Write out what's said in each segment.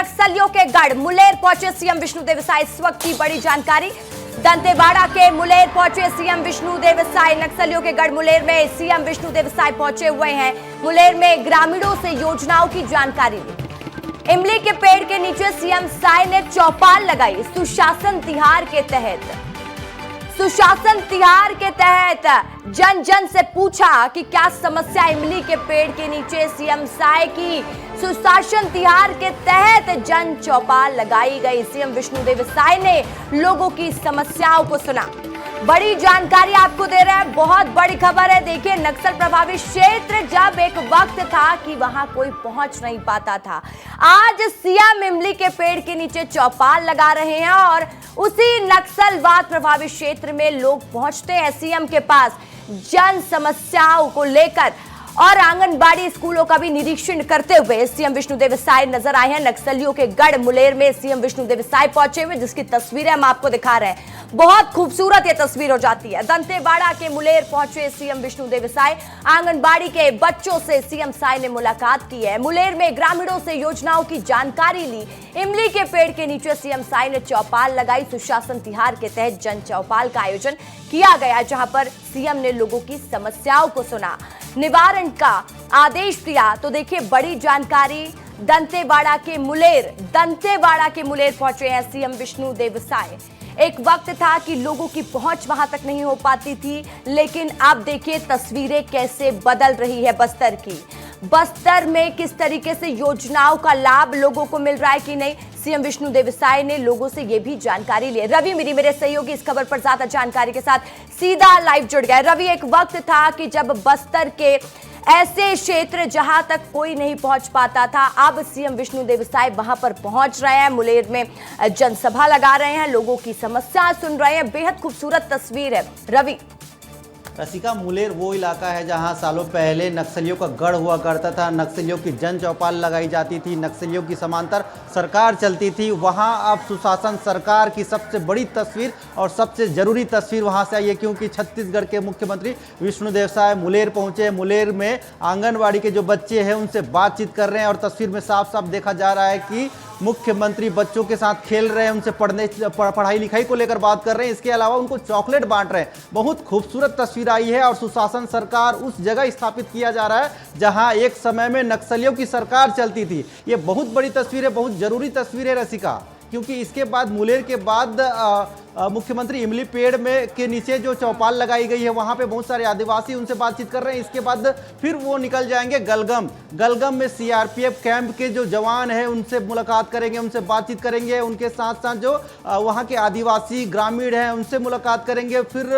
नक्सलियों के गढ़ मुलेर पहुंचे सीएम विष्णुदेव साय। इस वक्त की बड़ी जानकारी। दंतेवाड़ा के मुलेर पहुंचे सीएम विष्णुदेव साय। नक्सलियों के गढ़ मुलेर में सीएम विष्णुदेव साय पहुंचे हुए हैं। मुलेर में ग्रामीणों से योजनाओं की जानकारी ली। इमली के पेड़ के नीचे सीएम साय ने चौपाल लगाई। सुशासन तिहार के तहत जन जन से पूछा कि क्या समस्या। इमली के पेड़ के नीचे सीएम साय की सुशासन तिहार के तहत जन चौपाल लगाई गई। सीएम विष्णुदेव साय ने लोगों की समस्याओं को सुना। बड़ी जानकारी आपको दे रहे हैं, बहुत बड़ी खबर है। देखिए, नक्सल प्रभावित क्षेत्र जब एक वक्त था कि वहां कोई पहुंच नहीं पाता था, आज सीएम इमली के पेड़ के नीचे चौपाल लगा रहे हैं और उसी नक्सलवाद प्रभावित क्षेत्र में लोग पहुंचते हैं सीएम के पास जन समस्याओं को लेकर। और आंगनबाड़ी स्कूलों का भी निरीक्षण करते हुए सीएम विष्णुदेव साय नजर आए हैं। नक्सलियों के गढ़ मुलेर में सीएम विष्णुदेव साय पहुंचे हुए, जिसकी तस्वीरें हम आपको दिखा रहे हैं। बहुत खूबसूरत ये तस्वीर हो जाती है। दंतेवाड़ा के मुलेर पहुंचे सीएम विष्णुदेव साय। आंगनबाड़ी के बच्चों से सीएम साय ने मुलाकात की है। मुलेर में ग्रामीणों से योजनाओं की जानकारी ली। इमली के पेड़ के नीचे सीएम साय ने चौपाल लगाई। सुशासन तिहार के तहत जन चौपाल का आयोजन किया गया, जहां पर सीएम ने लोगों की समस्याओं को सुना, निवारण का आदेश दिया। तो देखिए, बड़ी जानकारी। दंतेवाड़ा के मुलेर पहुंचे हैं सीएम विष्णुदेव साय। एक वक्त था कि लोगों की पहुंच वहां तक नहीं हो पाती थी, लेकिन अब देखिए तस्वीरें कैसे बदल रही है बस्तर की। बस्तर में किस तरीके से योजनाओं का लाभ लोगों को मिल रहा है कि नहीं, सीएम विष्णुदेव साय ने लोगों से यह भी जानकारी ली। रवि मेरे सहयोगी इस खबर पर ज्यादा जानकारी के साथ सीधा लाइव जुड़ गए। रवि, एक वक्त था कि जब बस्तर के ऐसे क्षेत्र जहां तक कोई नहीं पहुंच पाता था, अब सीएम विष्णुदेव साय वहां पर पहुंच रहे हैं। मुलेर में जनसभा लगा रहे हैं, लोगों की समस्या सुन रहे हैं। बेहद खूबसूरत तस्वीर है। रवि, रसिका, मुलेर वो इलाका है जहां सालों पहले नक्सलियों का गढ़ हुआ करता था। नक्सलियों की जन चौपाल लगाई जाती थी, नक्सलियों की समांतर सरकार चलती थी। वहां अब सुशासन सरकार की सबसे बड़ी तस्वीर और सबसे जरूरी तस्वीर वहां से आई है, क्योंकि छत्तीसगढ़ के मुख्यमंत्री विष्णुदेव साय मुलेर पहुंचे। मुलेर में आंगनबाड़ी के जो बच्चे हैं उनसे बातचीत कर रहे हैं और तस्वीर में साफ साफ देखा जा रहा है कि मुख्यमंत्री बच्चों के साथ खेल रहे हैं, उनसे पढ़ाई लिखाई को लेकर बात कर रहे हैं। इसके अलावा उनको चॉकलेट बांट रहे हैं। बहुत खूबसूरत तस्वीर आई है और सुशासन सरकार उस जगह स्थापित किया जा रहा है जहां एक समय में नक्सलियों की सरकार चलती थी। ये बहुत बड़ी तस्वीर है, बहुत जरूरी तस्वीर है रसिका, क्योंकि इसके बाद मुलेर के बाद मुख्यमंत्री इमली पेड़ में के नीचे जो चौपाल लगाई गई है वहां पे बहुत सारे आदिवासी उनसे बातचीत कर रहे हैं। इसके बाद फिर वो निकल जाएंगे गलगम में सीआरपीएफ कैंप के जो जवान हैं उनसे मुलाकात करेंगे, उनसे बातचीत करेंगे। उनके साथ साथ जो वहां के आदिवासी ग्रामीण हैं उनसे मुलाकात करेंगे। फिर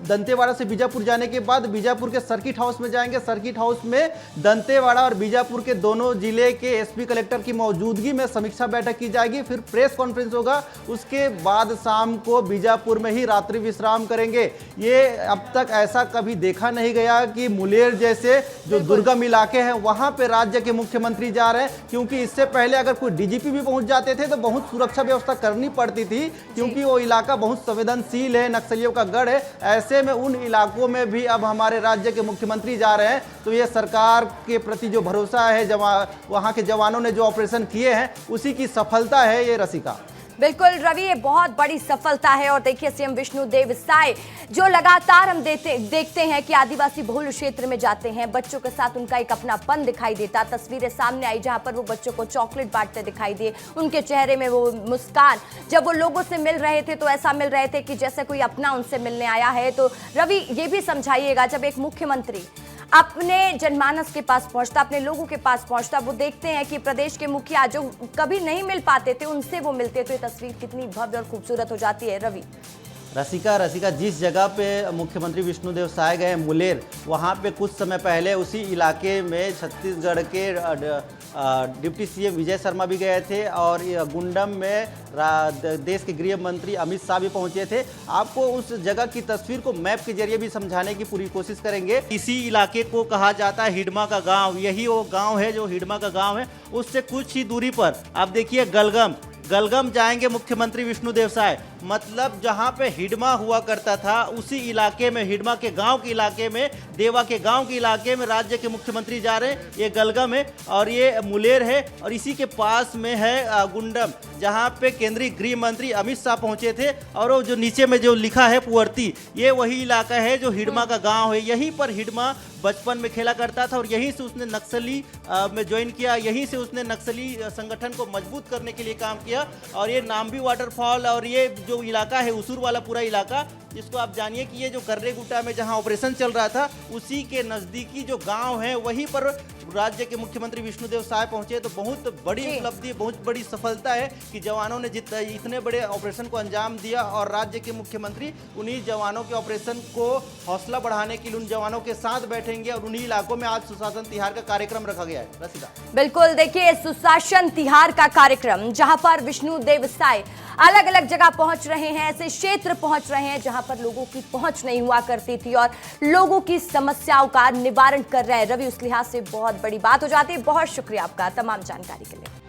दंतेवाड़ा से बीजापुर जाने के बाद बीजापुर के सर्किट हाउस में जाएंगे। सर्किट हाउस में दंतेवाड़ा और बीजापुर के दोनों जिले के एसपी कलेक्टर की मौजूदगी में समीक्षा बैठक की जाएगी। फिर प्रेस कॉन्फ्रेंस होगा। उसके बाद शाम को बीजापुर में ही रात्रि विश्राम करेंगे। ये अब तक ऐसा कभी देखा नहीं गया कि मुलेर जैसे जो दुर्गम इलाके हैं वहां पे राज्य के मुख्यमंत्री जा रहे हैं, क्योंकि इससे पहले अगर कोई डीजीपी भी पहुंच जाते थे तो बहुत सुरक्षा व्यवस्था करनी पड़ती थी, क्योंकि वो इलाका बहुत संवेदनशील है, नक्सलियों का गढ़ है। ऐसे में उन इलाकों में भी अब हमारे राज्य के मुख्यमंत्री जा रहे हैं, तो ये सरकार के प्रति जो भरोसा है, वहां के जवानों ने जो ऑपरेशन किए हैं उसी की सफलता है ये रसिका। बिल्कुल रवि, ये बहुत बड़ी सफलता है। और देखिए, सीएम विष्णुदेव साय जो लगातार हम देखते हैं कि आदिवासी बहुल क्षेत्र में जाते हैं, बच्चों के साथ उनका एक अपनापन दिखाई देता। तस्वीरें सामने आई जहां पर वो बच्चों को चॉकलेट बांटते दिखाई दिए, उनके चेहरे में वो मुस्कान। जब वो लोगों से मिल रहे थे तो ऐसा मिल रहे थे कि जैसे कोई अपना उनसे मिलने आया है। तो रवि, ये भी समझाइएगा, जब एक मुख्यमंत्री अपने जनमानस के पास पहुंचता, अपने लोगों के पास पहुंचता, वो देखते हैं कि प्रदेश के मुखिया जो कभी नहीं मिल पाते थे उनसे वो मिलते, तो ये तस्वीर कितनी भव्य और खूबसूरत हो जाती है। रवि, रसिका, जिस जगह पे मुख्यमंत्री विष्णुदेव साय गए मुलेर, वहाँ पे कुछ समय पहले उसी इलाके में छत्तीसगढ़ के डिप्टी सीएम विजय शर्मा भी गए थे और गुंडम में देश के गृह मंत्री अमित शाह भी पहुंचे थे। आपको उस जगह की तस्वीर को मैप के जरिए भी समझाने की पूरी कोशिश करेंगे। इसी इलाके को कहा जाता है हिडमा का गांव। यही वो गांव है जो हिडमा का गांव है। उससे कुछ ही दूरी पर आप देखिए गलगम जाएंगे मुख्यमंत्री विष्णुदेव साय। मतलब जहां पे हिडमा हुआ करता था उसी इलाके में, हिडमा के गांव के इलाके में, देवा के गांव के इलाके में राज्य के मुख्यमंत्री जा रहे हैं। ये गलगम है और ये मुलेर है और इसी के पास में है गुंडम, जहां पे केंद्रीय गृह मंत्री अमित शाह पहुंचे थे। और वो जो नीचे में जो लिखा है पुअर्ती, ये वही इलाका है जो हिडमा का गांव है। यहीं पर हिडमा बचपन में खेला करता था और यहीं से उसने नक्सली में ज्वाइन किया, यहीं से उसने नक्सली संगठन को मजबूत करने के लिए काम किया। और ये नाम्बी वाटरफॉल और ये जो इलाका है उसूर वाला पूरा इलाका, जिसको आप जानिए कि ये जो कर्रेगुट्टा में जहां ऑपरेशन चल रहा था उसी के नज़दीकी जो गांव है वहीं पर राज्य के मुख्यमंत्री विष्णुदेव साय पहुंचे। तो बहुत बड़ी उपलब्धि, बहुत बड़ी सफलता है कि जवानों ने इतने बड़े ऑपरेशन को अंजाम दिया और राज्य के मुख्यमंत्री उन्हीं जवानों के ऑपरेशन को हौसला बढ़ाने के लिए उन जवानों के साथ बैठेंगे। और उन्हीं इलाकों में आज सुशासन तिहार का कार्यक्रम रखा गया है। रसीदा, बिल्कुल, देखिए सुशासन तिहार का कार्यक्रम जहां पर विष्णुदेव साय अलग अलग जगह पहुंच रहे हैं, ऐसे क्षेत्र पहुंच रहे हैं जहां पर लोगों की पहुंच नहीं हुआ करती थी और लोगों की समस्याओं का निवारण कर रहे हैं। रवि, उस लिहाज से बहुत बड़ी बात हो जाती है। बहुत शुक्रिया आपका तमाम जानकारी के लिए।